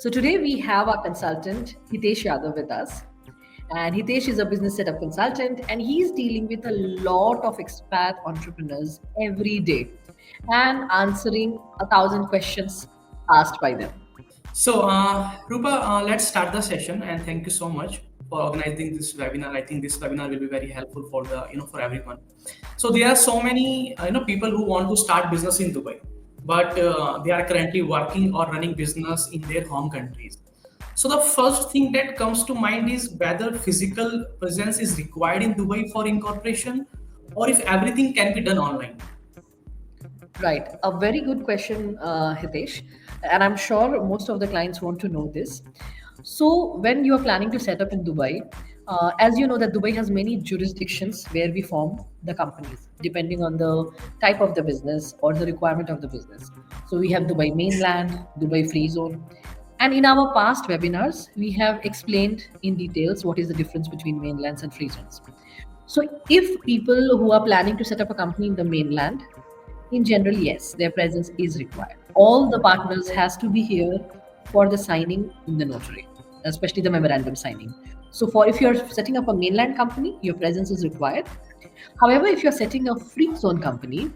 So today we have our consultant Hitesh Yadav with us. And Hitesh is a business setup consultant and he's dealing with a lot of expat entrepreneurs every day and answering 1,000 questions asked by them. Rupa, let's start the session, and thank you so much for organizing this webinar. I think this webinar will be very helpful for for everyone. So there are so many people who want to start business in Dubai, but they are currently working or running business in their home countries. So the first thing that comes to mind is whether physical presence is required in Dubai for incorporation, or if everything can be done online. Right. A very good question, Hitesh. And I'm sure most of the clients want to know this. So, when you are planning to set up in Dubai, as you know, that Dubai has many jurisdictions where we form the companies, depending on the type of the business or the requirement of the business. So, we have Dubai mainland, Dubai free zone. And in our past webinars, we have explained in details what is the difference between mainlands and free zones. So, if people who are planning to set up a company in the mainland, in general, yes, their presence is required. All the partners has to be here for the signing in the notary, especially the memorandum signing. So, for if you're setting up a mainland company, your presence is required. However, if you're setting a free zone company,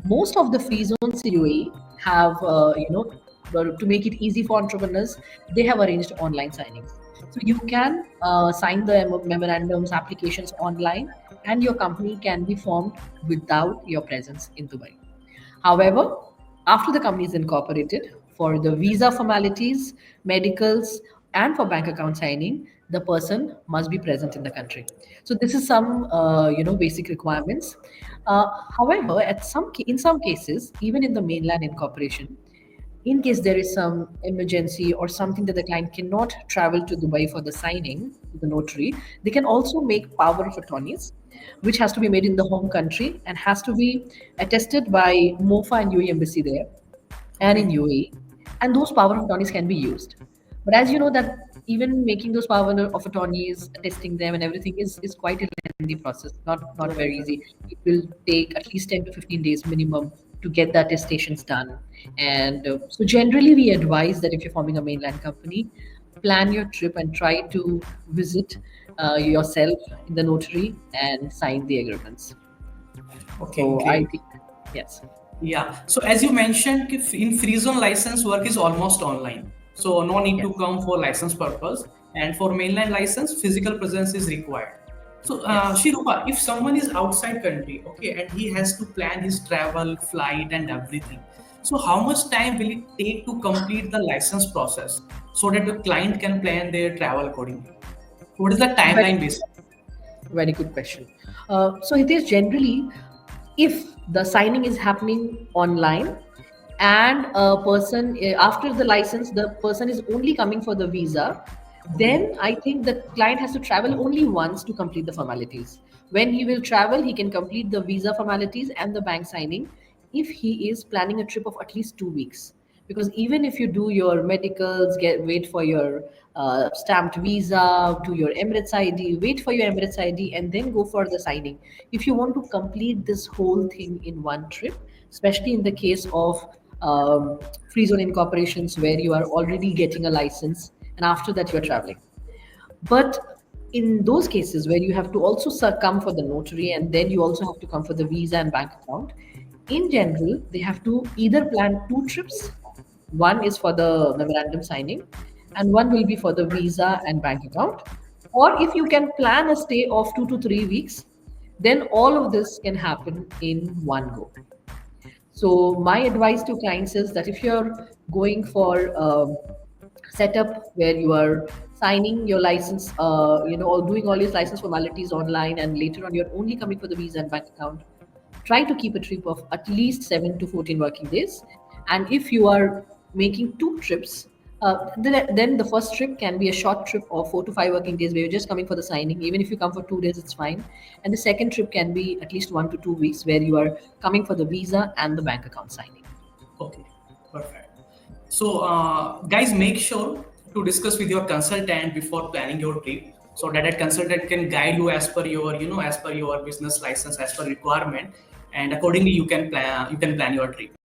most of the free zones in UAE have, to make it easy for entrepreneurs, they have arranged online signings. So you can sign the memorandums, applications online, and your company can be formed without your presence in Dubai. However, after the company is incorporated, for the visa formalities, medicals, and for bank account signing, the person must be present in the country. So this is some basic requirements. Uh, However, in some cases, even in the mainland incorporation, in case there is some emergency or something that the client cannot travel to Dubai for the signing, the notary, they can also make power of attorneys, which has to be made in the home country and has to be attested by MOFA and UAE embassy there and in Okay. UAE. And those power of attorneys can be used. But as you know that even making those power of attorneys, testing them and everything is quite a lengthy process, not very easy. It will take at least 10 to 15 days minimum to get the attestations done. And so generally we advise that if you're forming a mainland company, plan your trip and try to visit yourself in the notary and sign the agreements. Okay, So I great. think, yes. Yeah. So as you mentioned, in free zone license work is almost online. So no need to Yes. come for license purpose. And for mainland license, physical presence is required. So Yes. Shirupa, if someone is outside country, okay, and he has to plan his travel, flight, and everything. So how much time will it take to complete the license process so that the client can plan their travel accordingly? What is the Very, timeline basically? very good question. So it is generally, if the signing is happening online and a person after the license, the person is only coming for the visa, Okay. then I think the client has to travel only once to complete the formalities. When he will travel, he can complete the visa formalities and the bank signing if he is planning a trip of at least 2 weeks. Because even if you do your medicals, wait for your stamped visa, do your Emirates ID, wait for your Emirates ID, and then go for the signing. If you want to complete this whole thing in one trip, especially in the case of free zone incorporations where you are already getting a license and after that you're traveling. But in those cases where you have to also come for the notary and then you also have to come for the visa and bank account, in general, they have to either plan two trips. One is for the memorandum signing, and one will be for the visa and bank account. Or if you can plan a stay of 2 to 3 weeks, then all of this can happen in one go. So my advice to clients is that if you're going for setup where you are signing your license, or doing all these license formalities online, and later on you're only coming for the visa and bank account, try to keep a trip of at least 7 to 14 working days. And if you are making two trips, then the first trip can be a short trip of 4 to 5 working days where you're just coming for the signing. Even if you come for 2 days, it's fine. And the second trip can be at least 1 to 2 weeks where you are coming for the visa and the bank account signing. Okay, perfect. So, guys, make sure to discuss with your consultant before planning your trip, so that a consultant can guide you as per your, as per your business license, as per requirement, and accordingly you can plan your trip.